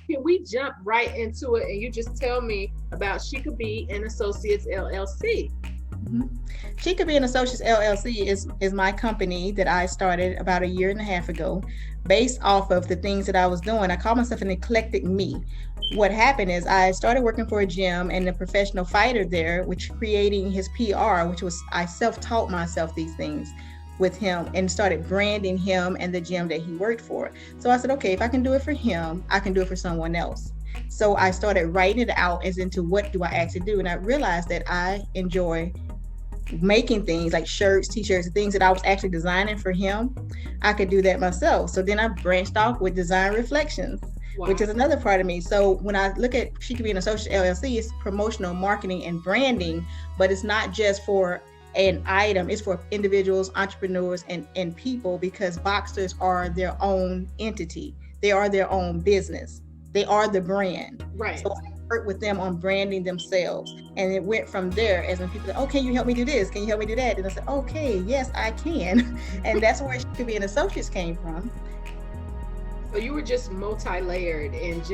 can we jump right into it and you just tell me about Sheka B and Associates LLC? Mhm. Sheka B Associates LLC is my company that I started about a year and a half ago, based off of the things that I was doing. I call myself an eclectic me. What happened is I started working for a gym and the professional fighter there, which creating his PR, which was I self-taught myself these things with him and started branding him and the gym that he worked for. So I said, okay, if I can do it for him, I can do it for someone else. So I started writing it out as into what do I actually do. And I realized that I enjoy making things like shirts, t-shirts, things that I was actually designing for him. I could do that myself. So then I branched off with Design Reflections, which Wow. is another part of me. So when I look at She Could Be an Associate LLC, it's promotional marketing and branding, but it's not just for an item, it's for individuals, entrepreneurs, and people, because boxers are their own entity. They are their own business. They are the brand. Right. So I work with them on branding themselves. And it went from there as when people say, oh, can you help me do this? Can you help me do that? And I said, okay, yes, I can. And that's where She Could Be an Associates came from. So you were just multi-layered and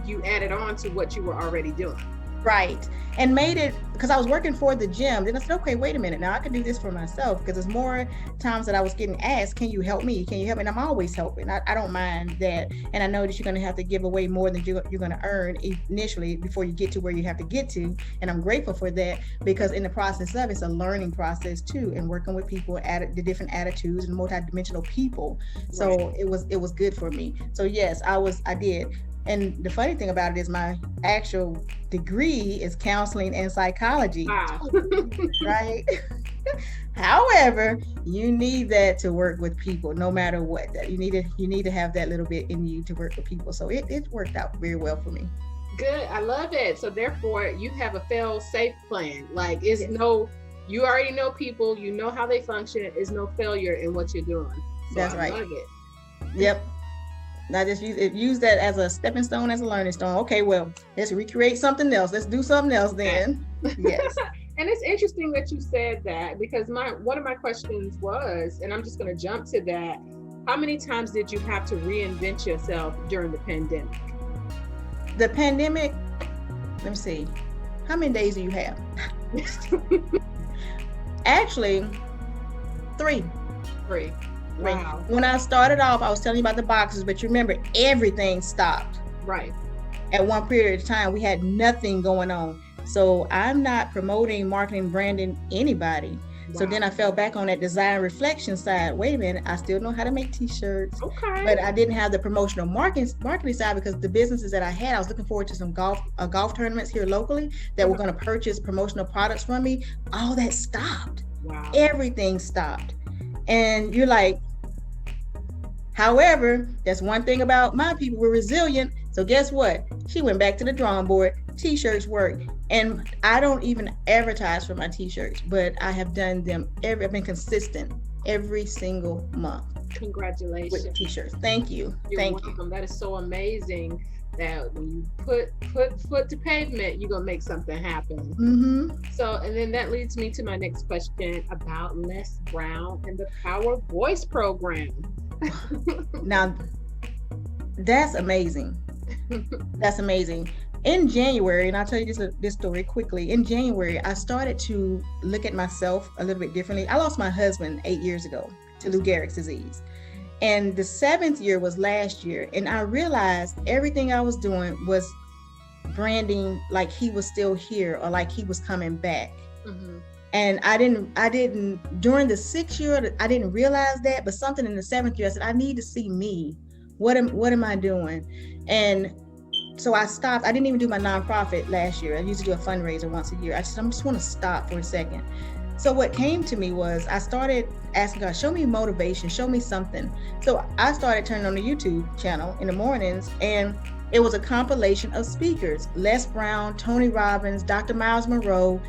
you added on to what you were already doing. Right. And made it because I was working for the gym. Then I said, okay, wait a minute. Now I can do this for myself, because there's more times that I was getting asked, can you help me? Can you help me? And I'm always helping. I don't mind that. And I know that you're going to have to give away more than you're going to earn initially before you get to where you have to get to. And I'm grateful for that, because in the process of it's a learning process too, and working with people at the different attitudes and multidimensional people. So Right. it was good for me. So yes, I did. And the funny thing about it is my actual degree is counseling and psychology, Wow. right? However, you need that to work with people, no matter what. That you need to have that little bit in you to work with people. So it worked out very well for me. Good. I love it. So therefore you have a fail safe plan. Like it's Yes, no, you already know people, you know how they function. Is no failure in what you're doing. So that's I right. love it. Yep. I just use that as a stepping stone, as a learning stone. Okay, well, let's recreate something else. Let's do something else then. Yes. And it's interesting that you said that, because my one of my questions was, and I'm just going to jump to that. How many times did you have to reinvent yourself during the pandemic? The pandemic, let me see. How many days do you have? Actually, three. Three. Three. Wow. When I started off, I was telling you about the boxes, but you remember everything stopped. Right. At one period of time, we had nothing going on. So I'm not promoting, marketing, branding anybody. So then Wow. I fell back on that design reflection side. Wait a minute, I still know how to make t-shirts, Okay. but I didn't have the promotional marketing side, because the businesses that I had, I was looking forward to some golf tournaments here locally that were going to purchase promotional products from me. All that stopped. Wow. Everything stopped. And you're like, however, that's one thing about my people, we're resilient. So guess what? She went back to the drawing board. T-shirts work. And I don't even advertise for my t-shirts, but I have done them I've been consistent every single month Congratulations. with the t-shirts. Thank you. You're Thank you. welcome. That is so amazing that when you put foot to pavement, you're gonna make something happen. Mm-hmm. So, and then that leads me to my next question about Les Brown and the Power Voice program. Now, that's amazing. That's amazing. In January, and I'll tell you this story quickly. In January, I started to look at myself a little bit differently. I lost my husband 8 years ago to Lou Gehrig's disease. And the 7th year was last year. And I realized everything I was doing was branding like he was still here, or like he was coming back. Mhm. And I didn't during the 6th year, I didn't realize that, but something in the 7th year, I said, I need to see me. What am I doing? And so I stopped. I didn't even do my nonprofit last year. I used to do a fundraiser once a year. I said, I just want to stop for a second. So what came to me was I started asking God, show me motivation, show me something. So I started turning on the YouTube channel in the mornings, and it was a compilation of speakers: Les Brown, Tony Robbins, Dr. Miles Monroe.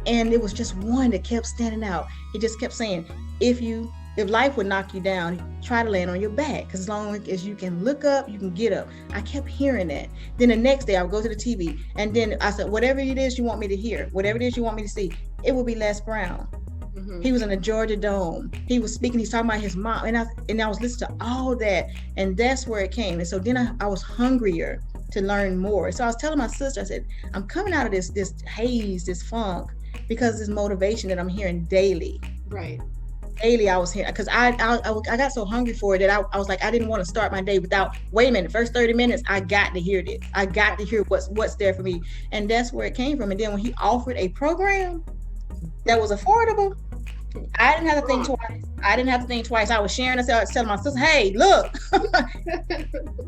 And it was just one that kept standing out. He just kept saying, if life would knock you down, try to land on your back, because as long as you can look up, you can get up. I kept hearing that. Then the next day I would go to the TV, and then I said, whatever it is you want me to hear, whatever it is you want me to see, it would be Les Brown. Mhm. He was in the Georgia Dome. He was speaking, he's talking about his mom. And I was listening to all that, and that's where it came. And so then I was hungrier to learn more. So I was telling my sister, I said, I'm coming out of this haze, this funk, because this motivation that I'm hearing daily. Right. Daily I was hearing, because I got so hungry for it that I was like, I didn't want to start my day without, wait a minute, first 30 minutes, I got to hear this. I got to hear what's there for me. And that's where it came from. And then when he offered a program that was affordable, I didn't have to think twice. I was sharing this. I was telling my sister, hey, look.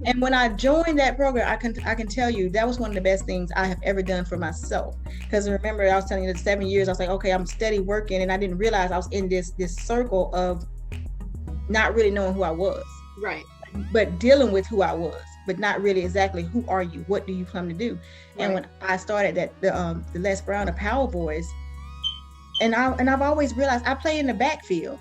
And when I joined that program, I can tell you that was one of the best things I have ever done for myself. Because remember, I was telling you that 7 years, I was like, okay, I'm steady working, and I didn't realize I was in this circle of not really knowing who I was. Right. But dealing with who I was, but not really exactly who are you? What do you plan to do? Right. And when I started the Les Brown, the Power Boys, and I've always realized I play in the backfield,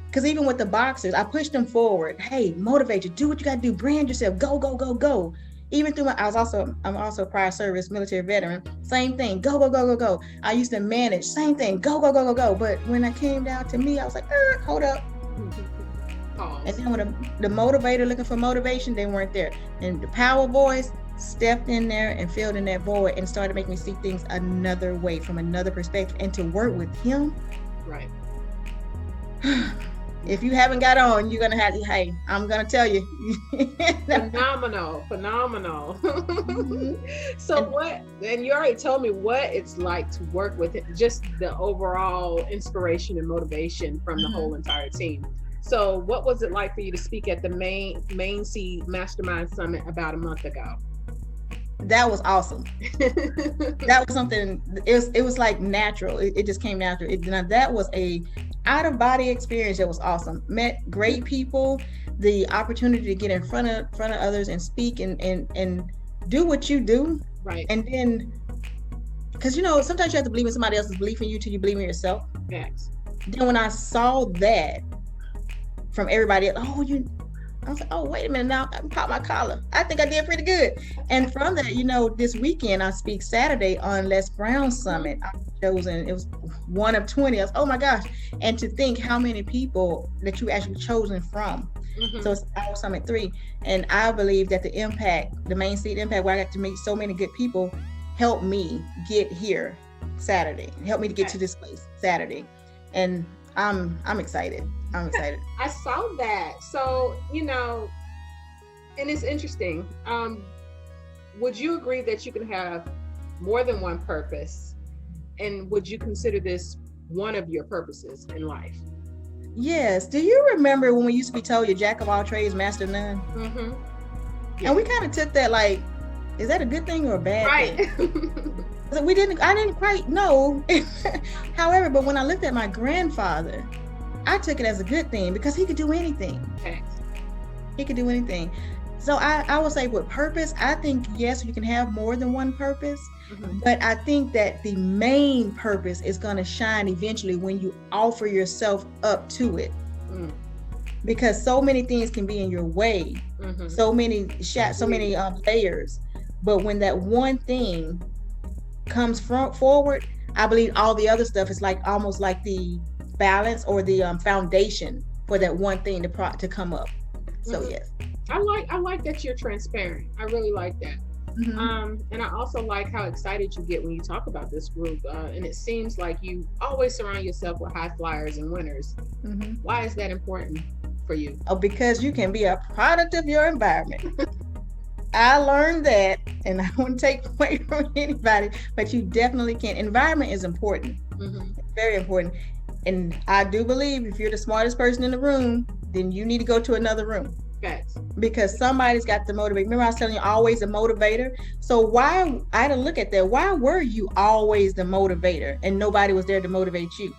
because even with the boxers, I push them forward. Hey, motivate you, do what you got to do, brand yourself, go, go, go, go. Even through I'm also a prior service military veteran. Same thing, go, go, go, go, go. I used to manage, same thing, go, go, go, go, go. But when it came down to me, I was like, hold up. And then when the motivator looking for motivation, they weren't there. And the Power Boys stepped in there and filled in that void and started making me see things another way, from another perspective, and to work with him. Right. If you haven't got on, you're gonna have to, hey, I'm gonna tell you. Phenomenal. So and you already told me what it's like to work with it, just the overall inspiration and motivation from the whole entire team. So what was it like for you to speak at the Main Seed Mastermind Summit about a month ago? That was awesome. That was something, it was like natural. It just came natural. That was a out-of-body experience that was awesome. Met great people, the opportunity to get in front of others and speak and do what you do. Right. And then, because sometimes you have to believe in somebody else's belief in you till you believe in yourself. Yes. Then when I saw that from everybody, I was like, oh, wait a minute, now I popped my collar. I think I did pretty good. And from that, this weekend, I speak Saturday on Les Brown Summit. I was chosen, it was one of 20. I was, oh my gosh. And to think how many people that you actually chosen from. Mm-hmm. So it's our Summit 3. And I believe that the Main Seed Impact, where I got to meet so many good people, helped me get here Saturday. Helped me to get to this place Saturday. And I'm excited. I saw that. So, and it's interesting. Would you agree that you can have more than one purpose? And would you consider this one of your purposes in life? Yes. Do you remember when we used to be told you're jack of all trades, master of none? Mm-hmm. Yeah. And we kind of took that like, is that a good thing or a bad thing? I didn't quite know. However, but when I looked at my grandfather, I took it as a good thing, because he could do anything. Okay. He could do anything. So I would say with purpose, I think, yes, you can have more than one purpose, but I think that the main purpose is going to shine eventually when you offer yourself up to it. Because so many things can be in your way, so many layers. But when that one thing comes forward, I believe all the other stuff is like almost like the balance or the foundation for that one thing to come up. So yes, I like that you're transparent. I really like that. And I also like how excited you get when you talk about this group, and it seems like you always surround yourself with high flyers and winners. Why is that important for you? Oh, because you can be a product of your environment. I learned that, and I won't take away from anybody, but you definitely can. Environment is important. It's very important. And I do believe if you're the smartest person in the room, then you need to go to another room. Yes. Because somebody's got to motivate. Remember I was telling you, always a motivator. So why, I had to look at that. Why were you always the motivator and nobody was there to motivate you?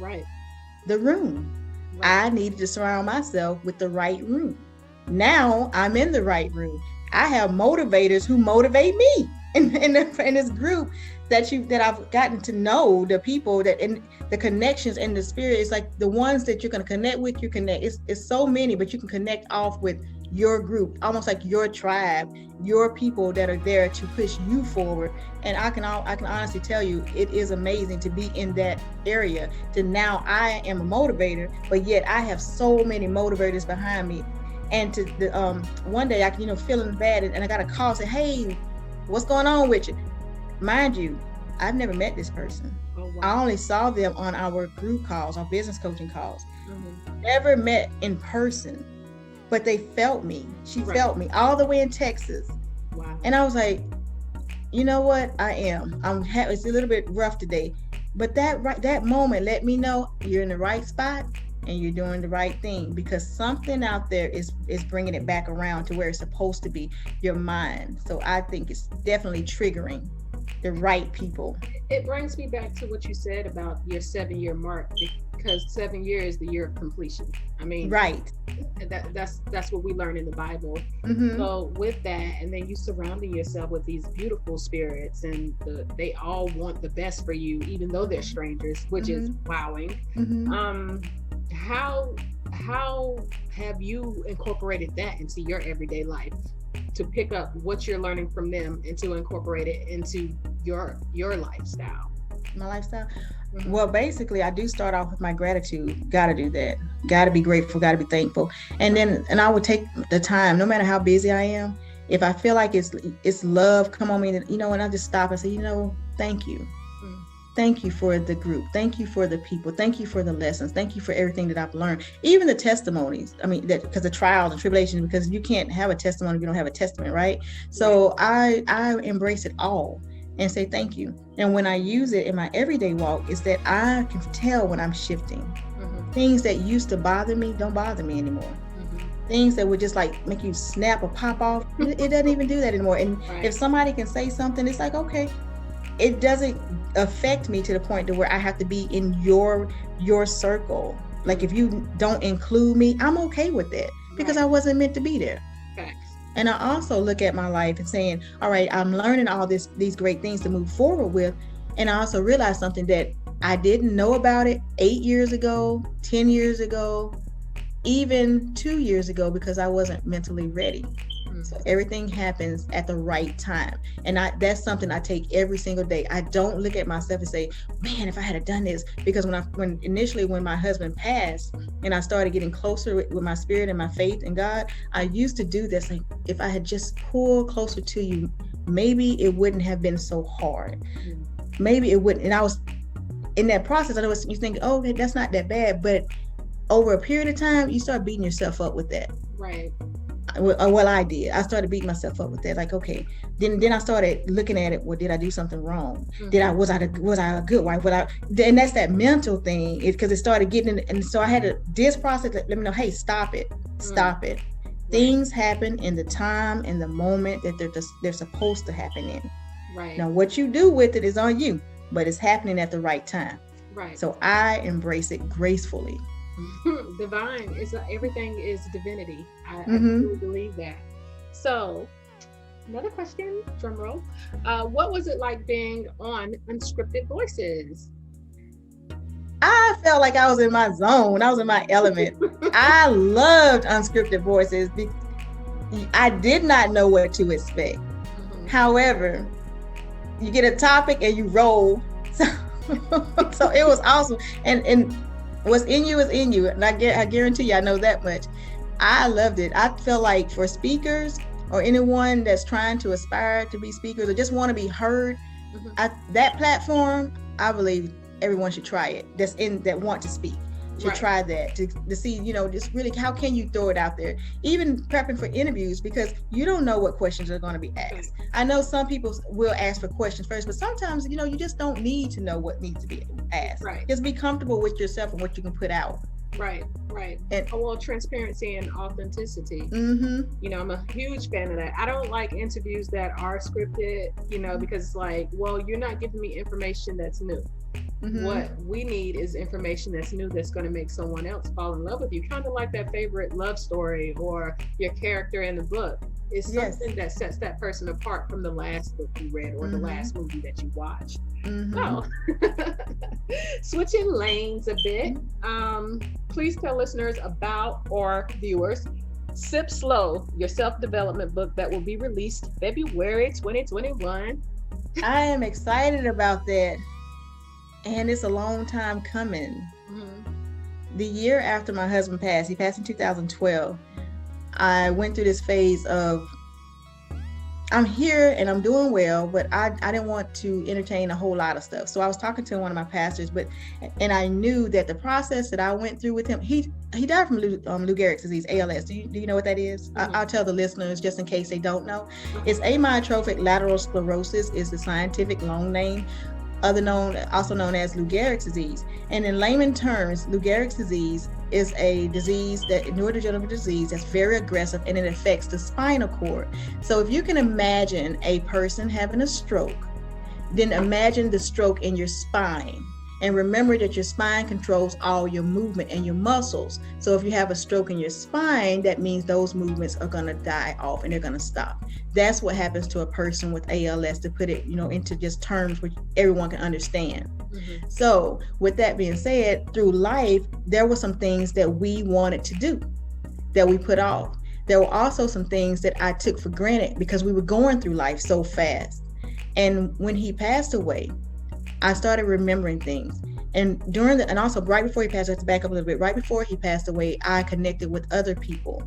Right. The room. Right. I needed to surround myself with the right room. Now I'm in the right room. I have motivators who motivate me in this group that I've gotten to know, the people that in the connections and the spirit. It's like the ones that you're going to connect with, you connect. It's so many, but you can connect off with your group, almost like your tribe, your people that are there to push you forward. And I can honestly tell you, it is amazing to be in that area. To now I am a motivator, but yet I have so many motivators behind me. And to the one day I, feeling bad, and I got a call, say, hey, what's going on with you? Mind you, I've never met this person. Oh, wow. I only saw them on our group calls, our business coaching calls. Mm-hmm. Never met in person, but they felt me. She felt me all the way in Texas. Wow. And I was like, you know what? It's a little bit rough today, but that moment let me know you're in the right spot and you're doing the right thing, because something out there is bringing it back around to where it's supposed to be, your mind. So I think it's definitely triggering the right people. It brings me back to what you said about your 7-year mark, because 7 years is the year of completion. I mean, right. That's what we learn in the Bible. Mm-hmm. So with that, and then you surrounding yourself with these beautiful spirits, and they all want the best for you, even though they're strangers, which Mm-hmm. is wowing. Mm-hmm. How have you incorporated that into your everyday life, to pick up what you're learning from them and to incorporate it into your lifestyle? My lifestyle? Mm-hmm. Well, basically, I do start off with my gratitude. Got to do that. Got to be grateful. Got to be thankful. And I would take the time, no matter how busy I am. If I feel like it's love come on me, and I just stop and say, thank you. Mm-hmm. Thank you for the group. Thank you for the people. Thank you for the lessons. Thank you for everything that I've learned. Even the testimonies. I mean, that because the trials and tribulations, because you can't have a testimony if you don't have a testament, right? So I embrace it all and say thank you. And when I use it in my everyday walk, is that I can tell when I'm shifting. Mm-hmm. Things that used to bother me don't bother me anymore. Mm-hmm. Things that would just like make you snap or pop off, it doesn't even do that anymore. And if somebody can say something, it's like, okay, it doesn't affect me to the point to where I have to be in your circle. Like if you don't include me, I'm okay with that, because I wasn't meant to be there. Facts. And I also look at my life and saying, all right, I'm learning all these great things to move forward with. And I also realized something that I didn't know about it 8 years ago, 10 years ago, even 2 years ago, because I wasn't mentally ready. So everything happens at the right time. And that's something I take every single day. I don't look at myself and say, man, if I had done this, because when my husband passed and I started getting closer with my spirit and my faith in God, I used to do this. Like, if I had just pulled closer to you, maybe it wouldn't have been so hard. Maybe it wouldn't. And I was in that process. I know you think, oh, that's not that bad. But over a period of time, you start beating yourself up with that. Right. Well, I did. I started beating myself up with that. Like, okay, then I started looking at it. Well, did I do something wrong? Mm-hmm. Was I a good wife? And that's that mental thing, because it started getting in, and so I had to process. Let me know, hey, stop it. Things happen in the time and the moment that they're supposed to happen in. Right. Now, what you do with it is on you, but it's happening at the right time. Right. So I embrace it gracefully. Divine. Everything is divinity. I truly believe that. So, another question, drum roll. What was it like being on Unscripted Voices? I felt like I was in my zone. I was in my element. I loved Unscripted Voices. I did not know what to expect. Mm-hmm. However, you get a topic and you roll. So it was awesome. And what's in you is in you. And I guarantee you, I know that much. I loved it. I feel like for speakers or anyone that's trying to aspire to be speakers or just want to be heard, that platform, I believe everyone should try it. That want to speak should try that to see, just really how can you throw it out there, even prepping for interviews, because you don't know what questions are going to be asked. I know some people will ask for questions first, but sometimes, you just don't need to know what needs to be asked. Right. Just be comfortable with yourself and what you can put out. Right. And Transparency and authenticity. Mm-hmm. I'm a huge fan of that. I don't like interviews that are scripted, because it's like, well, you're not giving me information that's new. Mm-hmm. What we need is information that's new, that's going to make someone else fall in love with you. Kind of like that favorite love story or your character in the book. It's something that sets that person apart from the last book you read or the last movie that you watched. So, switching lanes a bit, please tell listeners about, or viewers, Sip Slow, your self-development book that will be released February 2021. I am excited about that. And it's a long time coming. The year after my husband passed, he passed in 2012. I went through this phase of I'm here and I'm doing well, but I didn't want to entertain a whole lot of stuff. So I was talking to one of my pastors, and I knew that the process that I went through with him, he died from Lou Gehrig's disease, ALS. Do you know what that is? Mm-hmm. I'll tell the listeners just in case they don't know. It's amyotrophic lateral sclerosis is the scientific long name, also known as Lou Gehrig's disease. And in layman terms, Lou Gehrig's disease is a disease, that neurodegenerative disease that's very aggressive, and it affects the spinal cord. So if you can imagine a person having a stroke, then imagine the stroke in your spine. And remember that your spine controls all your movement and your muscles. So if you have a stroke in your spine, that means those movements are going to die off and they're going to stop. That's what happens to a person with ALS, to put it, into just terms which everyone can understand. Mm-hmm. So with that being said, through life, there were some things that we wanted to do that we put off. There were also some things that I took for granted because we were going through life so fast. And when he passed away, I started remembering things. And also right before he passed, I have to back up a little bit. Right before he passed away, I connected with other people,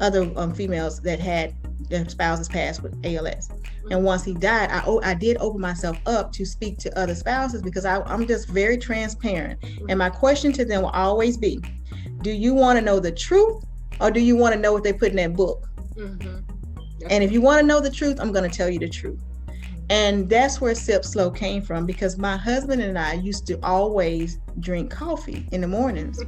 other females that had their spouses passed with ALS. And once he died, I did open myself up to speak to other spouses because I'm just very transparent. And my question to them will always be, do you want to know the truth, or do you want to know what they put in that book? Mm-hmm. And if you want to know the truth, I'm going to tell you the truth. And that's where Sip Slow came from, because my husband and I used to always drink coffee in the mornings.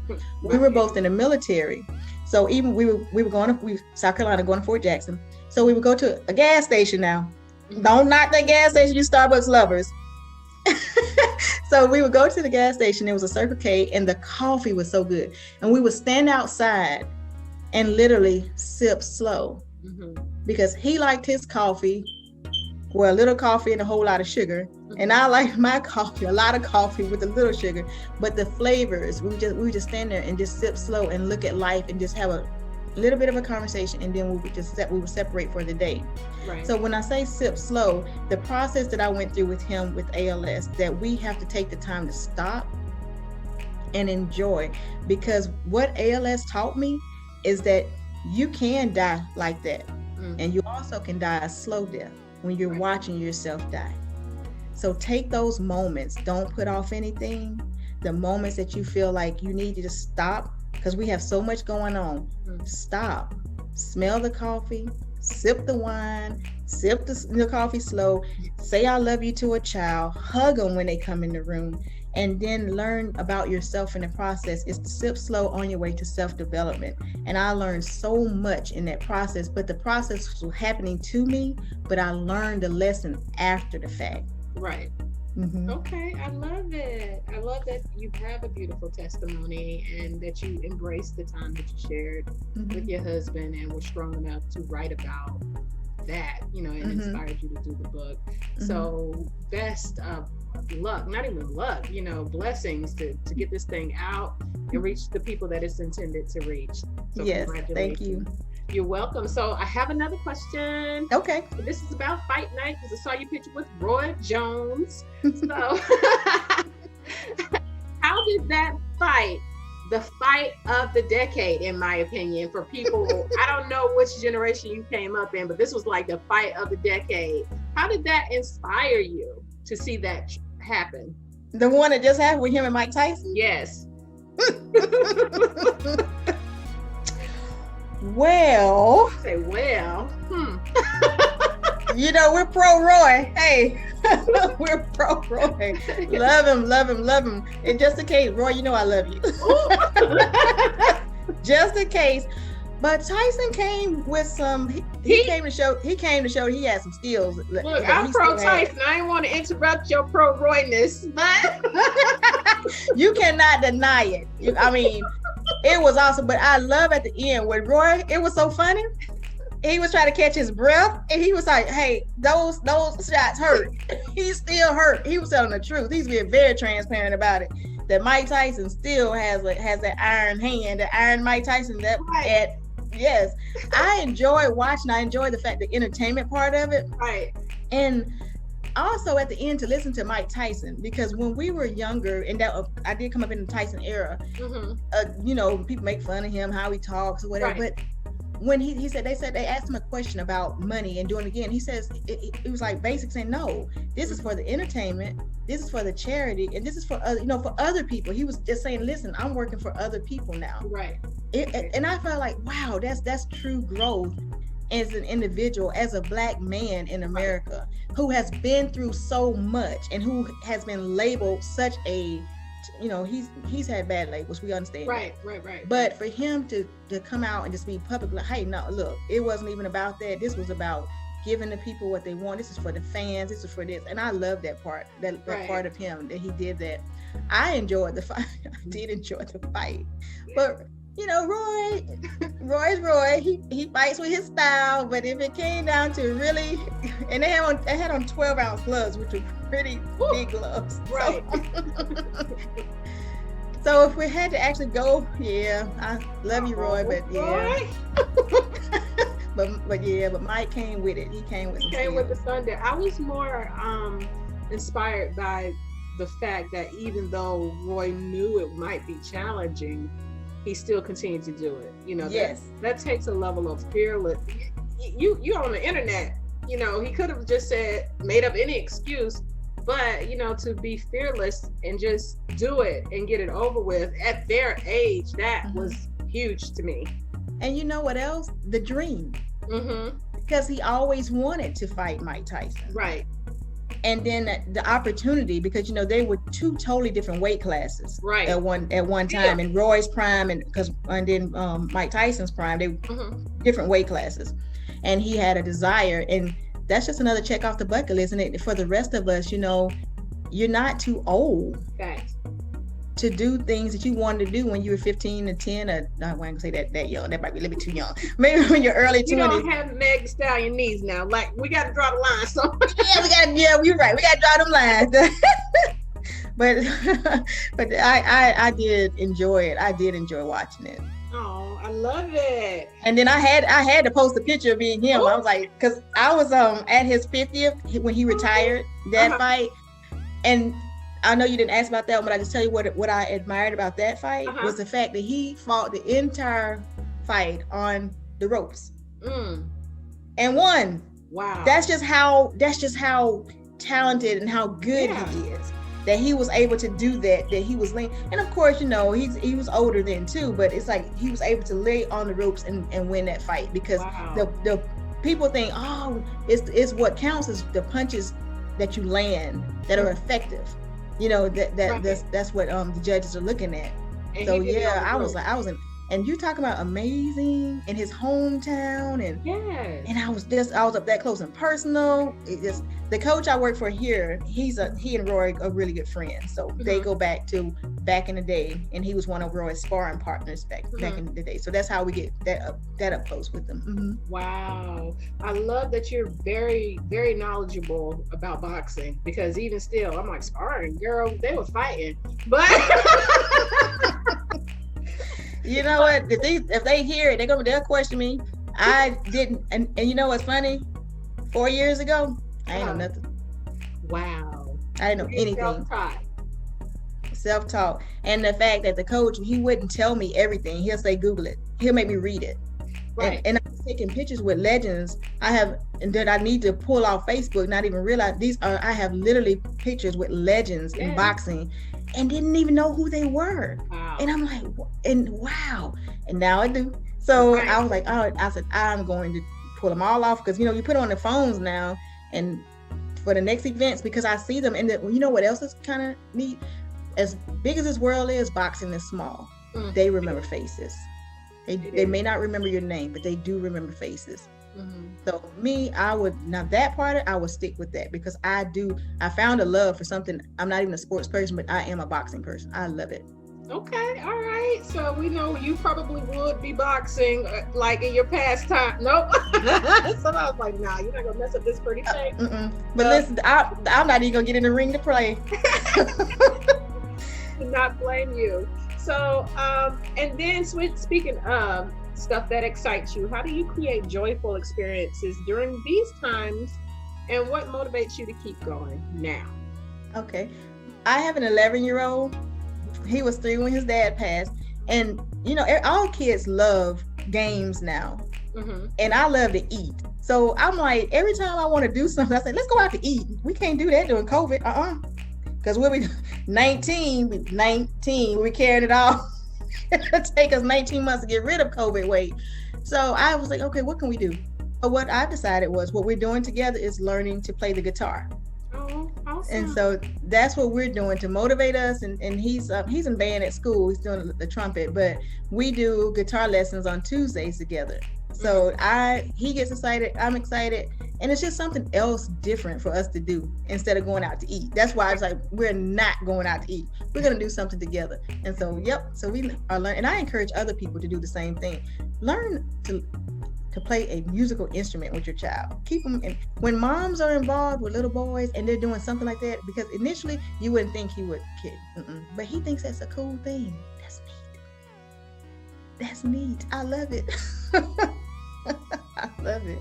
We were both in the military. So even we were going to South Carolina, going to Fort Jackson. So we would go to a gas station now. Don't knock that gas station, you Starbucks lovers. So we would go to the gas station. It was a Circle K, and the coffee was so good. And we would stand outside and literally sip slow, because he liked his coffee, a little coffee and a whole lot of sugar. And I like my coffee, a lot of coffee with a little sugar. But the flavors, we would just stand there and just sip slow and look at life and just have a little bit of a conversation, and then we would separate for the day. Right. So when I say sip slow, the process that I went through with him with ALS, that we have to take the time to stop and enjoy, because what ALS taught me is that you can die like that, and you also can die a slow death when you're watching yourself die. So take those moments, don't put off anything. The moments that you feel like you need to just stop, because we have so much going on. Stop, smell the coffee, sip the wine, sip the coffee slow, say I love you to a child, hug them when they come in the room, and then learn about yourself in the process. It's to sip slow on your way to self-development. And I learned so much in that process, but the process was happening to me, but I learned the lesson after the fact. Right. Mm-hmm. Okay, I love it. I love that you have a beautiful testimony, and that you embraced the time that you shared with your husband, and were strong enough to write about that, and inspired you to do the book. So best of luck, not even luck, blessings to get this thing out and reach the people that it's intended to reach. So yes, thank you. You're welcome. So I have another question. Okay. This is about fight night, because I saw your picture with Roy Jones. So how did that fight, the fight of the decade, in my opinion, for people, I don't know which generation you came up in, but this was like the fight of the decade. How did that inspire you to see that happen? The one that just happened with him and Mike Tyson? Yes. Well. Say, well. We're pro Roy. Hey, we're pro Roy. Love him. And just in case, Roy, I love you. Just in case. But Tyson came with some. He came to show he had some skills. Look, I'm pro Tyson. I didn't want to interrupt your pro Royness, but you cannot deny it. It was awesome. But I love at the end with Roy. It was so funny. He was trying to catch his breath, and he was like, "Hey, those shots hurt." He still hurt. He was telling the truth. He's being very transparent about it. That Mike Tyson still has that iron hand, the iron Mike Tyson. Yes, I enjoy watching. I enjoy the entertainment part of it. Right. And also at the end to listen to Mike Tyson, because when we were younger, and that I did come up in the Tyson era, people make fun of him, how he talks or whatever. Right. But when he said, they asked him a question about money and doing it again. He says, it was like basic saying, no, this is for the entertainment, this is for the charity, and this is for other, for other people. He was just saying, listen, I'm working for other people now. Right. And I felt like, wow, that's true growth as an individual, as a Black man in America, who has been through so much and who has been labeled such a, he's had bad labels, we understand. Right. But for him to come out and just be public, like, hey, no, look, it wasn't even about that. This was about giving the people what they want. This is for the fans. This is for this. And I love that part, that part of him, that he did that. I enjoyed the fight. I did enjoy the fight. But Roy's Roy. He fights with his style, but if it came down to really, and they had on 12-ounce gloves, which were pretty big gloves. Right. So if we had to actually go, I love you, Roy, but but Mike came with it. He came with the thunder. I was more inspired by the fact that even though Roy knew it might be challenging, he still continued to do it. Yes. That takes a level of fearless. You on the internet, he could have just made up any excuse, but to be fearless and just do it and get it over with at their age, that was huge to me. And you know what else? The dream. Because he always wanted to fight Mike Tyson. Right. And then the opportunity, because they were two totally different weight classes, right? At one time, in Roy's prime, and then Mike Tyson's prime, they were different weight classes, and he had a desire, and that's just another check off the bucket list. And for the rest of us, you're not too old to do things that you wanted to do when you were 15 and 10, or I wasn't gonna say that young. That might be a little bit too young. Maybe when you're early 20s. You don't have Meg Thee Stallion knees now. Like, we got to draw the line. So you're right. We got to draw them lines. but I did enjoy it. I did enjoy watching it. Oh, I love it. And then I had to post a picture of being him. I was like, because I was at his 50th when he retired that fight, and I know you didn't ask about that one, but I just tell you what I admired about that fight was the fact that he fought the entire fight on the ropes and won. Wow. That's just how talented and how good he is, that he was able to do that he was lean. And of course, he was older then too, but it's like he was able to lay on the ropes and win that fight, because the people think, it's what counts is the punches that you land that are effective. That's what the judges are looking at. And so I was and you talking about amazing in his hometown, and I was up that close and personal. The coach I work for here, he and Roy are really good friends. So they go back in the day, and he was one of Roy's sparring partners back in the day. So that's how we get that up close with them. Wow. I love that you're very, very knowledgeable about boxing, because even still, I'm like, sparring, girl, they were fighting. But you know what? If they hear it, they'll question me. I didn't, and you know what's funny? 4 years ago, I ain't know nothing. Wow. I didn't know anything. Self-taught. And the fact that the coach, he wouldn't tell me everything. He'll say, Google it. He'll make me read it. Right. And I'm taking pictures with legends. That I need to pull off Facebook, not even realize I have literally pictures with legends in boxing, and didn't even know who they were. Wow. And I'm like, wow. And now I do. So I was like, I said, I'm going to pull them all off, because you put on the phones now, and for the next events, because I see them. And you know what else is kind of neat? As big as this world is, boxing is small. They remember faces. They may not remember your name, but they do remember faces. So me, I would stick with that, because I found a love for something. I'm not even a sports person, but I am a boxing person. I love it. Okay, all right. So we know you probably would be boxing like in your pastime. Nope. So I was like, nah, you're not gonna mess up this pretty face. But listen, I'm not even gonna get in the ring to play. Do not blame you. So, and then speaking of stuff that excites you, how do you create joyful experiences during these times, and what motivates you to keep going now? Okay, I have an 11-year-old. He was 3 when his dad passed, and all kids love games now. and I love to eat. So I'm like, every time I want to do something, I say, let's go out to eat. We can't do that during COVID. Because we'll be 19, we'll be carrying it all. It'll take us 19 months to get rid of COVID weight. So I was like, okay, what can we do? But what I decided was what we're doing together is learning to play the guitar. Oh, awesome. And so that's what we're doing to motivate us. And he's in band at school. He's doing the trumpet, but we do guitar lessons on Tuesdays together. So he gets excited, I'm excited, and it's just something else different for us to do instead of going out to eat. That's why I was like, we're not going out to eat. We're going to do something together. And so, so we are learning, and I encourage other people to do the same thing. Learn to play a musical instrument with your child. Keep them in. When moms are involved with little boys and they're doing something like that, because initially you wouldn't think he would kid, but he thinks that's a cool thing. That's neat. I love it. I love it.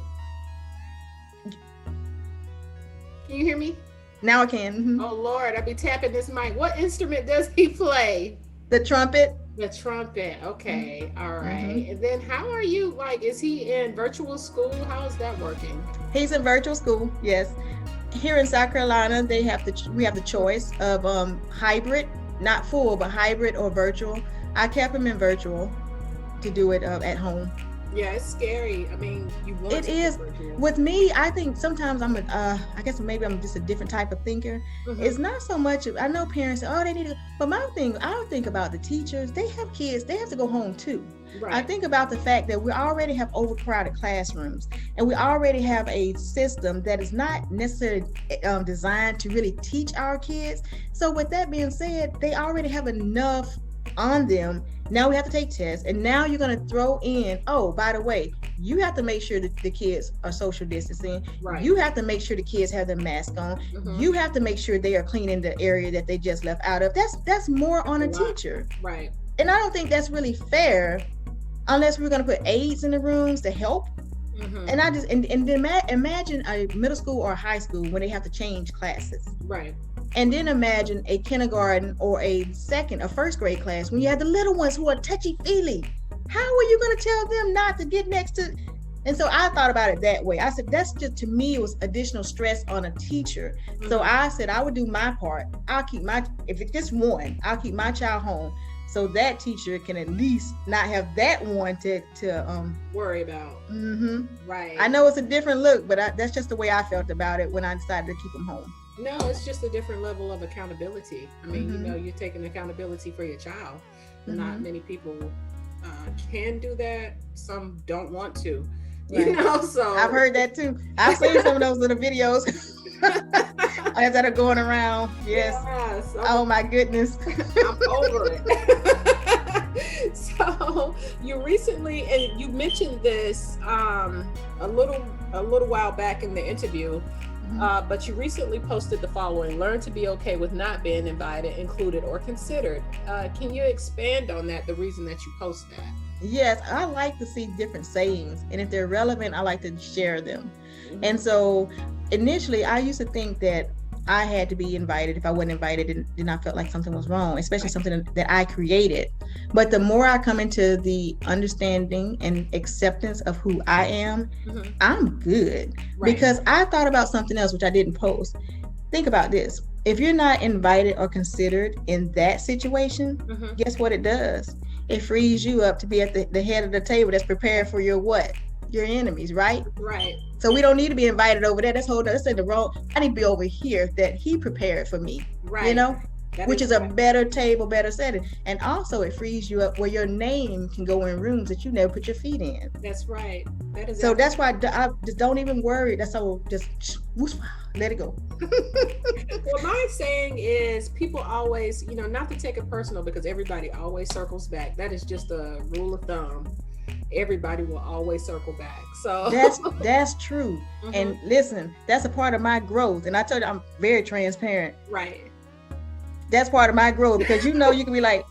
Can you hear me? Now I can. Oh Lord, I be tapping this mic. What instrument does he play? The trumpet. The trumpet. Okay. All right. And then how are you, like, is he in virtual school? How is that working? He's in virtual school, yes. Here in South Carolina, we have the choice of hybrid, not full, but hybrid or virtual. I kept him in virtual to do it at home. Yeah, it's scary. I mean, you want it is. With me, I think sometimes I guess maybe I'm just a different type of thinker. It's not so much, I know parents say, oh, they need to, but my thing, I don't think about the teachers. They have kids, they have to go home too. Right. I think about the fact that we already have overcrowded classrooms, and we already have a system that is not necessarily designed to really teach our kids. So with that being said, they already have enough on them. Now we have to take tests, and now you're going to throw in, oh, by the way, you have to make sure that the kids are social distancing. Right. You have to make sure the kids have their mask on. You have to make sure they are cleaning the area that they just left out of. That's more on a teacher. Right. And I don't think that's really fair unless we're going to put aides in the rooms to help. And I just, and then imagine a middle school or a high school when they have to change classes. Right. And then imagine a kindergarten or a first grade class when you have the little ones who are touchy-feely. How are you going to tell them not to get next to? And so I thought about it that way. I said, that's just, to me, it was additional stress on a teacher. So I said, I would do my part. If it's just one, I'll keep my child home, so that teacher can at least not have that one to worry about. Right. I know it's a different look, but that's just the way I felt about it when I decided to keep them home. No, it's just a different level of accountability. I mean, you know, you're taking accountability for your child. Not many people can do that. Some don't want to, you know, so. I've heard that too. I've seen some of those little videos that are going around. Yes. Oh my goodness. I'm over it. So you recently, and you mentioned this a little while back in the interview, but you recently posted the following: learn to be okay with not being invited, included, or considered. Can you expand on that, the reason that you post that? Yes, I like to see different sayings, and if they're relevant, I like to share them. And so initially I used to think that I had to be invited. If I wasn't invited, then I felt like something was wrong, especially something that I created. But the more I come into the understanding and acceptance of who I am, I'm good. Because I thought about something else, which I didn't post. Think about this. If you're not invited or considered in that situation, guess what it does? It frees you up to be at the head of the table that's prepared for your what? Your enemies, right? Right. So we don't need to be invited over there. That's in the wrong. I need to be over here that he prepared for me. Right. You know, which is a better table, better setting. And also it frees you up where your name can go in rooms that you never put your feet in. That's right. That is. So that's why I just don't even worry. That's all. Just let it go. Well, my saying is, people always, you know, not to take it personal, because everybody always circles back. That is just a rule of thumb. Everybody will always circle back. So that's true. And listen, that's a part of my growth. And I told you, I'm very transparent. Right. That's part of my growth, because you know, you can be like,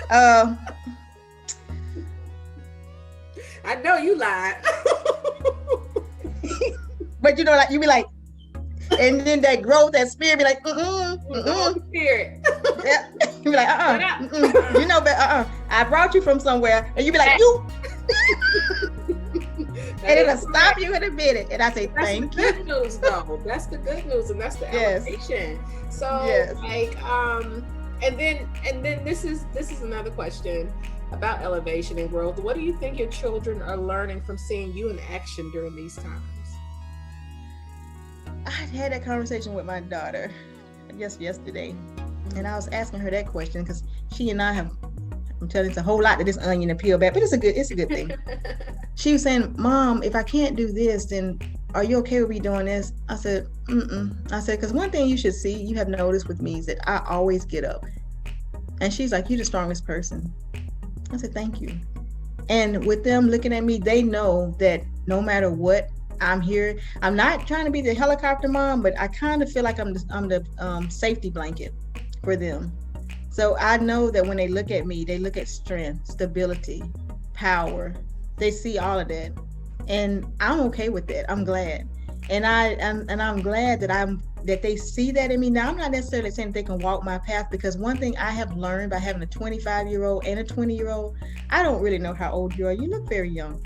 I know you lied. But you know, like, you be like, and then that growth, that spirit be like, spirit. Yeah. You be like, you know, but I brought you from somewhere, and you be like, you. And it'll stop you in a minute. And I say, thank you. That's the good news, though. That's the good news, and that's the elevation. So, like, and then this is another question about elevation and growth. What do you think your children are learning from seeing you in action during these times? I had that conversation with my daughter just yesterday, and I was asking her that question because she and I have, I'm telling you, it's a whole lot to this onion to peel back, but it's a good thing. She was saying, Mom, if I can't do this, then are you okay with me doing this? I said, I said, because one thing you should see, you have noticed with me, is that I always get up. And she's like, you're the strongest person. I said, thank you. And with them looking at me, they know that no matter what, I'm here. I'm not trying to be the helicopter mom, but I kind of feel like I'm the safety blanket for them. So I know that when they look at me, they look at strength, stability, power. They see all of that, and I'm okay with that. I'm glad, and I'm glad that they see that in me. Now, I'm not necessarily saying that they can walk my path, because one thing I have learned by having a 25-year-old and a 20-year-old, I don't really know how old you are. You look very young.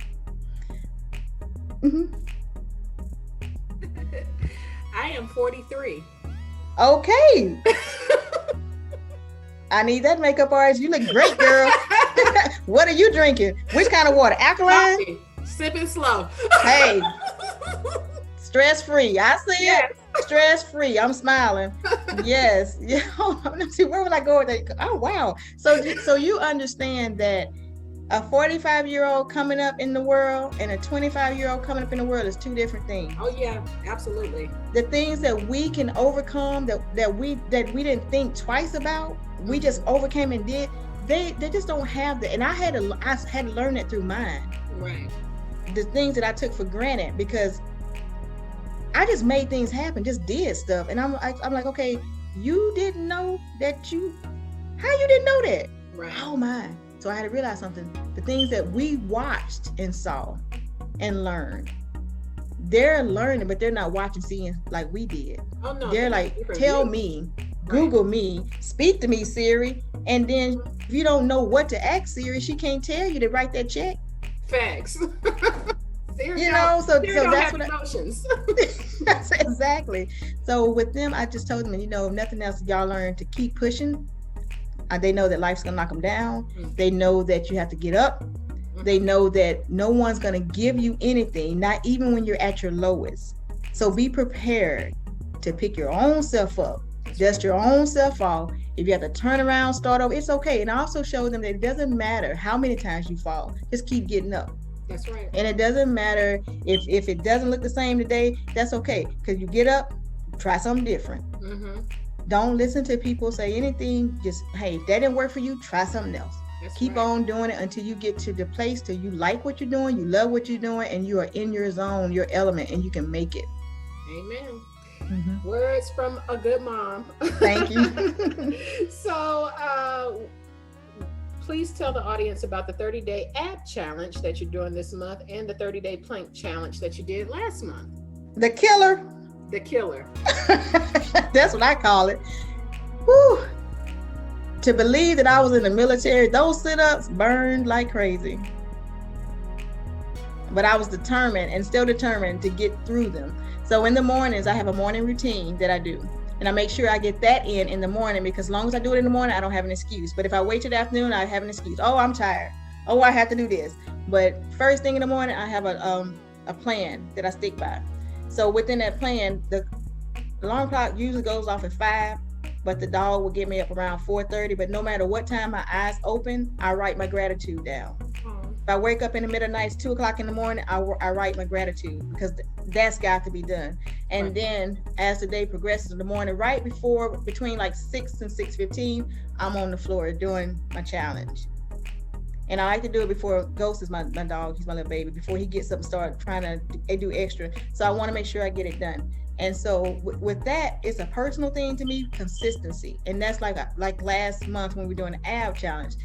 I am 43. Okay. I need that makeup artist. You look great, girl. What are you drinking? Which kind of water? Alkaline? Coffee. Sipping slow. Hey, stress-free. I see it. Stress-free. I'm smiling. Yes. Yeah. Let's see, where would I go with that? Oh, wow. So you understand that a 45-year-old coming up in the world and a 25-year-old coming up in the world is two different things. Oh yeah, absolutely. The things that we can overcome that we didn't think twice about, we just overcame and did. They just don't have that. And I had to learn it through mine. Right. The things that I took for granted, because I just made things happen, just did stuff. And I'm like, okay, you didn't know that how you didn't know that? Right. Oh my. So I had to realize something. The things that we watched and saw and learned, they're learning, but they're not watching, seeing like we did. Oh no. They're like, tell me, Google me, speak to me, Siri. And then if you don't know what to ask Siri, she can't tell you to write that check. Facts. Siri, you know, so that's what emotions. That's exactly. So with them, I just told them, if nothing else, y'all learn to keep pushing. They know that life's gonna knock them down. Mm-hmm. They know that you have to get up. Mm-hmm. They know that no one's gonna give you anything, not even when you're at your lowest. So be prepared to pick your own self up, dust your own self off. If you have to turn around, start over, it's okay. And I also show them that it doesn't matter how many times you fall, just keep getting up. That's right. And it doesn't matter if it doesn't look the same today, that's okay. Because you get up, try something different. Mm-hmm. Don't listen to people say anything. Just, hey, if that didn't work for you, try something else. Keep on doing it until you get to the place till you like what you're doing, you love what you're doing, and you are in your zone, your element, and you can make it. Amen. Mm-hmm. Words from a good mom. Thank you. So, please tell the audience about the 30-day ab challenge that you're doing this month and the 30-day plank challenge that you did last month. The killer. That's what I call it. Whew. To believe that I was in the military, those sit-ups burned like crazy. But I was determined and still determined to get through them. So in the mornings, I have a morning routine that I do. And I make sure I get that in the morning, because as long as I do it in the morning, I don't have an excuse. But if I wait till the afternoon, I have an excuse. Oh, I'm tired. Oh, I have to do this. But first thing in the morning, I have a plan that I stick by. So within that plan, the alarm clock usually goes off at 5, but the dog will get me up around 4:30. But no matter what time my eyes open, I write my gratitude down. If I wake up in the middle of the night, it's 2 o'clock in the morning, I write my gratitude, because that's got to be done. And then as the day progresses in the morning, right between like 6 and 6:15, I'm on the floor doing my challenge. And I like to do it before Ghost is my dog. He's my little baby. Before he gets up and start trying to do extra. So I want to make sure I get it done. And so with that, it's a personal thing to me, consistency. And that's like last month when we were doing the ab challenge.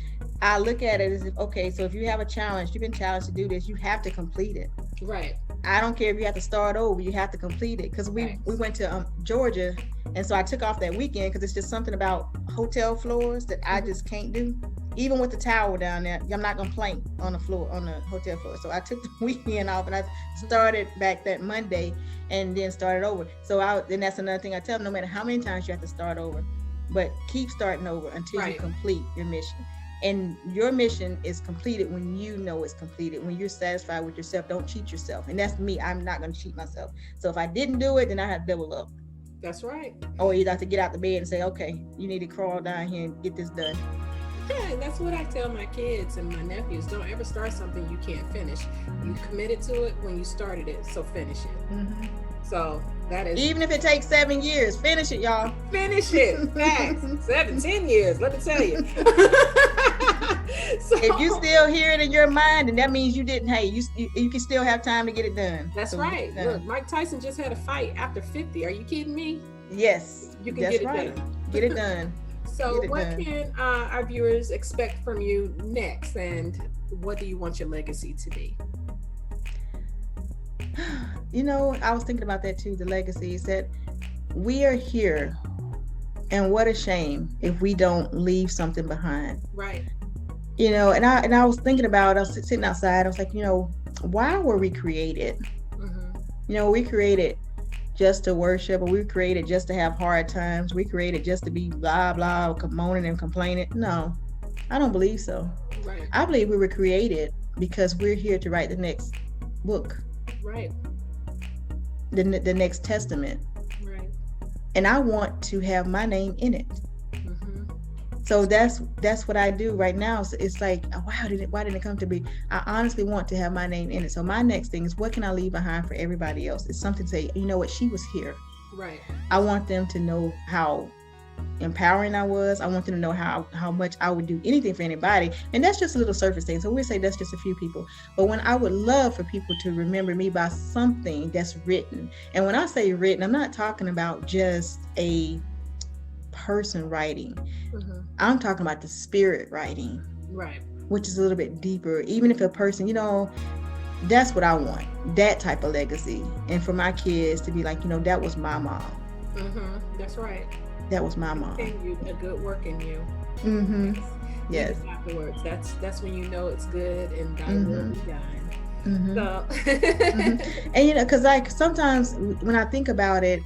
I look at it as if, okay, so if you have a challenge, you've been challenged to do this, you have to complete it. Right. I don't care if you have to start over, you have to complete it. Because we went to Georgia, and so I took off that weekend because it's just something about hotel floors that I just can't do. even with the towel down there, I'm not gonna plank on the floor, on the hotel floor. So I took the weekend off and I started back that Monday and then started over. So then that's another thing I tell them, no matter how many times you have to start over, but keep starting over until you complete your mission. And your mission is completed when you know it's completed, when you're satisfied with yourself. Don't cheat yourself. And that's me. I'm not going to cheat myself. So if I didn't do it, then I have to double up. That's right. Or you have to get out the bed and say, okay, you need to crawl down here and get this done. Yeah, and that's what I tell my kids and my nephews. Don't ever start something you can't finish. You committed to it when you started it, so finish it. Mm-hmm. So that is, even if it takes 7 years, finish it, y'all. Finish it. Facts. 10 years. Let me tell you. So, if you still hear it in your mind, then that means you didn't. Hey, you can still have time to get it done. That's right. Look, Mike Tyson just had a fight after 50. Are you kidding me? Yes, you can get it done. Get it done. So what can our viewers expect from you next, and what do you want your legacy to be? You know, I was thinking about that too. The legacy is that we are here, and what a shame if we don't leave something behind. Right. You know, and I was thinking about, I was sitting outside, I was like, you know, why were we created? Mm-hmm. You know, we created just to worship, or we created just to have hard times. We created just to be blah, blah, moaning and complaining. No, I don't believe so. Right. I believe we were created because we're here to write the next book. Right. The next testament. Right. And I want to have my name in it. So that's what I do right now. So it's like, why didn't it come to be? I honestly want to have my name in it. So my next thing is, what can I leave behind for everybody else? It's something to say, you know what, she was here. Right. I want them to know how empowering I was. I want them to know how much I would do anything for anybody. And that's just a little surface thing. So we say that's just a few people. But when I would love for people to remember me by something that's written. And when I say written, I'm not talking about just a person writing. Mm-hmm. I'm talking about the spirit writing, right? Which is a little bit deeper. Even if a person, you know, that's what I want, that type of legacy. And for my kids to be like, you know, that was my mom. Mm-hmm. That's right. That was my mom. Continued a good work in you. Mm-hmm. Yes. Afterwards, that's when you know it's good and thy will be done. Mm-hmm. So. Mm-hmm. And you know, because like sometimes when I think about it,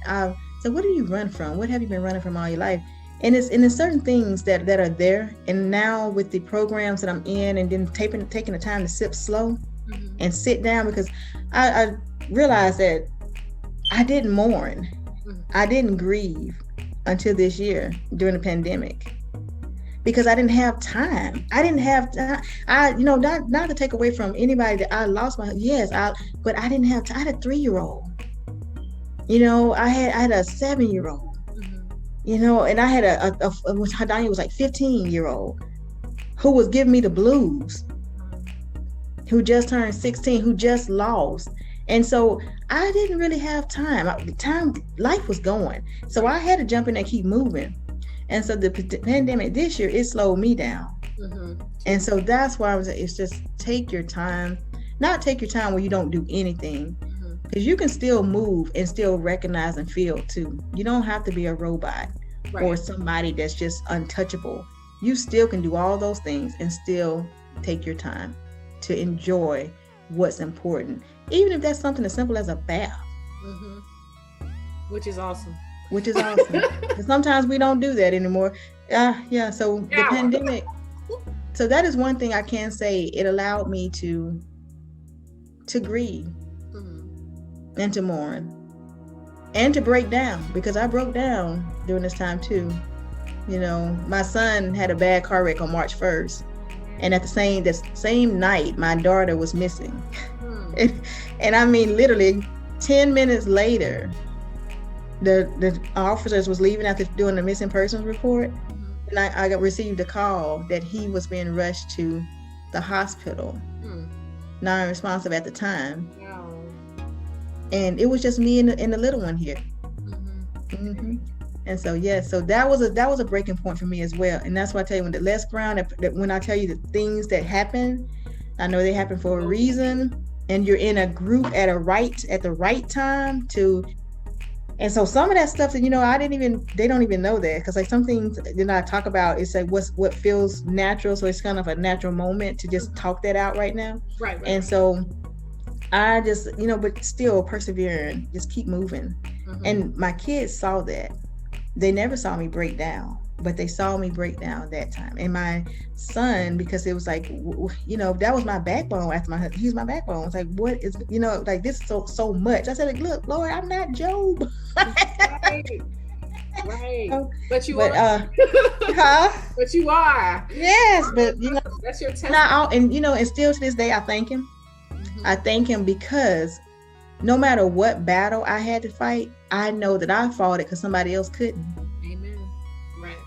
so what do you run from? What have you been running from all your life? And it's certain things that are there. And now with the programs that I'm in, and then taking the time to sip slow and sit down, because I realized that I didn't mourn. I didn't grieve until this year during the pandemic, because I didn't have time. I didn't have time. Not to take away from anybody that I lost but I didn't have time. I had a 3-year-old. You know, I had a 7-year-old. You know, and I had Daniel was like 15-year-old who was giving me the blues, who just turned 16, who just lost. And so I didn't really have time. Life was going. So I had to jump in and keep moving. And so the pandemic this year, it slowed me down. Mm-hmm. And so that's why it's just take your time, not take your time where you don't do anything. Because you can still move and still recognize and feel too. You don't have to be a robot or somebody that's just untouchable. You still can do all those things and still take your time to enjoy what's important. Even if that's something as simple as a bath. Mm-hmm. Which is awesome. But sometimes we don't do that anymore. So the pandemic. So that is one thing I can say. It allowed me to grieve. And to mourn and to break down, because I broke down during this time too. You know, my son had a bad car wreck on March 1st, and at the same night my daughter was missing. And I mean, literally 10 minutes later, the officers was leaving after doing the missing persons report, and I received a call that he was being rushed to the hospital, non-responsive at the time. And it was just me and the little one here. Mm-hmm. And so so that was a breaking point for me as well. And that's why I tell you, when the Les Brown, that when I tell you the things that happen, I know they happen for a reason. And you're in a group at the right time to And so some of that stuff that, they don't even know that, because like some things that I talk about, it's like what feels natural. So it's kind of a natural moment to just talk that out right now. Right. And so I just, but still persevering, just keep moving. And my kids saw that. They never saw me break down, but they saw me break down that time. And my son, because it was like, that was my backbone after my husband. He's my backbone. It's like, what is, like this is so much. I said, like, look, Lord, I'm not Job. Right. But you are. But you are. Yes, but that's your testimony. And still to this day, I thank him. I thank him because no matter what battle I had to fight, I know that I fought it because somebody else couldn't. Amen. Right.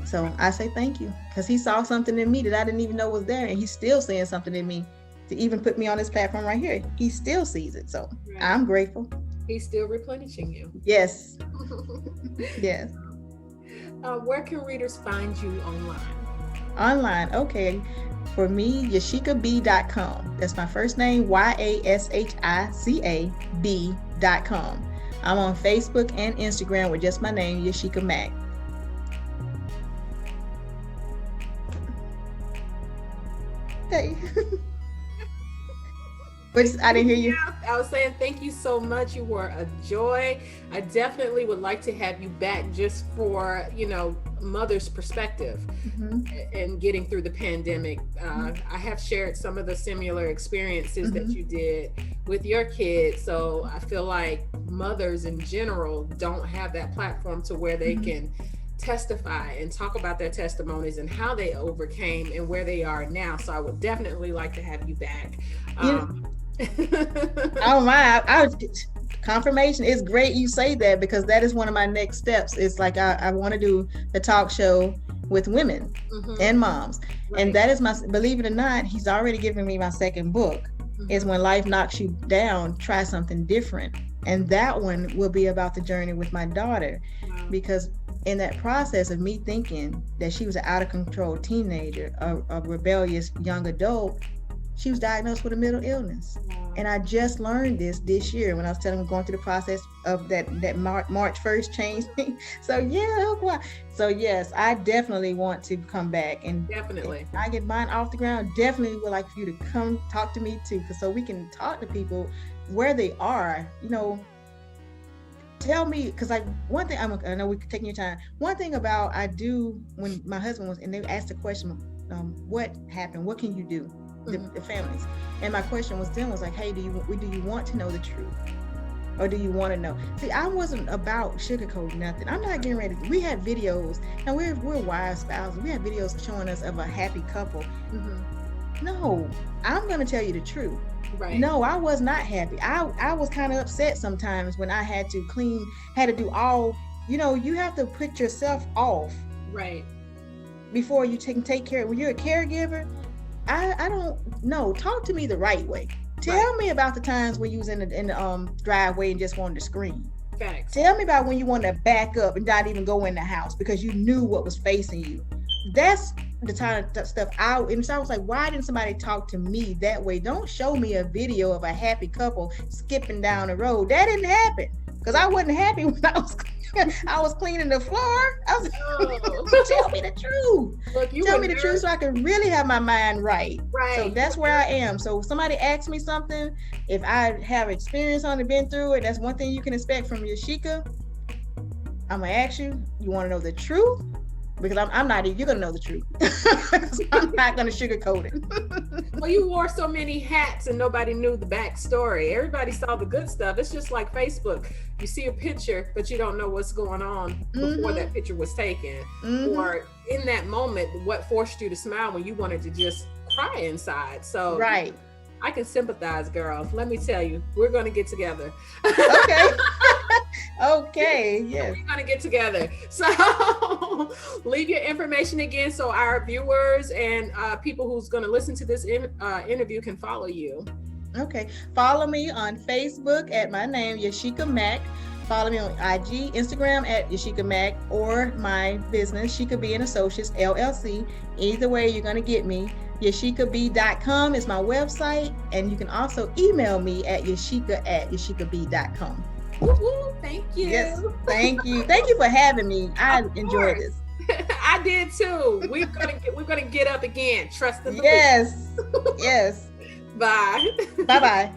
So I say thank you, because he saw something in me that I didn't even know was there, and he's still seeing something in me to even put me on this platform right here. He still sees it. So I'm grateful. He's still replenishing you. Yes. Yes. Where can readers find you online? Okay. For me, YashicaB.com. That's my first name, YASHICA B.com. I'm on Facebook and Instagram with just my name, Yashica Mac. Hey. But I didn't hear you. I was saying thank you so much. You were a joy. I definitely would like to have you back just for, mother's perspective and getting through the pandemic. I have shared some of the similar experiences that you did with your kids. So I feel like mothers in general don't have that platform to where they can testify and talk about their testimonies and how they overcame and where they are now. So I would definitely like to have you back. Oh my, confirmation. It's great you say that, because that is one of my next steps. It's like I want to do the talk show with women and moms. Right. And that is believe it or not, he's already given me my second book. Is When Life Knocks You Down, Try Something Different. And that one will be about the journey with my daughter. Wow. Because in that process of me thinking that she was an out of control teenager, a rebellious young adult, she was diagnosed with a mental illness. Wow. And I just learned this year when I was telling her going through the process of that March 1st changed me. So yes, I definitely want to come back, and definitely if I get mine off the ground, definitely would like for you to come talk to me too, so we can talk to people where they are. Tell me, because like one thing, I know we're taking your time. One thing about I do when my husband was, and they asked the question, what happened? What can you do? The families, and my question was like, hey, do you want to know the truth, or do you want to know? See, I wasn't about sugarcoating nothing. I'm not getting ready. We had videos, and we're wives, spouses. We had videos showing us of a happy couple. No, I'm gonna tell you the truth. Right. No, I was not happy. I was kind of upset sometimes when I had to do all. You have to put yourself off. Right. Before you take care. When you're a caregiver, I don't know. Talk to me the right way. Tell me about the times when you was in the driveway and just wanted to scream. Facts. Tell me about when you wanted to back up and not even go in the house because you knew what was facing you. That's the kind of stuff and so I was like, why didn't somebody talk to me that way? Don't show me a video of a happy couple skipping down the road. That didn't happen because I wasn't happy when I was cleaning the floor. I was tell me the truth. Look, tell me the truth so I can really have my mind right. Right. So that's where I am. So if somebody asks me something, if I have experience on it, been through it, that's one thing you can expect from Yashica. I'm gonna ask you, you want to know the truth? Because I'm not, you're gonna know the truth. I'm not gonna sugarcoat it. Well, you wore so many hats and nobody knew the backstory. Everybody saw the good stuff. It's just like Facebook. You see a picture, but you don't know what's going on before that picture was taken. Or in that moment, what forced you to smile when you wanted to just cry inside. So right. I can sympathize, girl. Let me tell you, we're gonna get together. Okay. Okay, yes. We're gonna get together. So leave your information again so our viewers and people who's gonna listen to this interview can follow you. Okay, follow me on Facebook at my name, Yashica Mac. Follow me on IG, Instagram at Yashica Mac, or my business, Sheka B Associates, LLC. Either way, you're gonna get me. YashicaB.com is my website, and you can also email me at yashica@yashicab.com. Woo-hoo. Thank you. Yes, thank you. Thank you for having me. I enjoyed this. I did too. We're gonna get up again. Trust in the Yes. Yes. Bye. Bye-bye.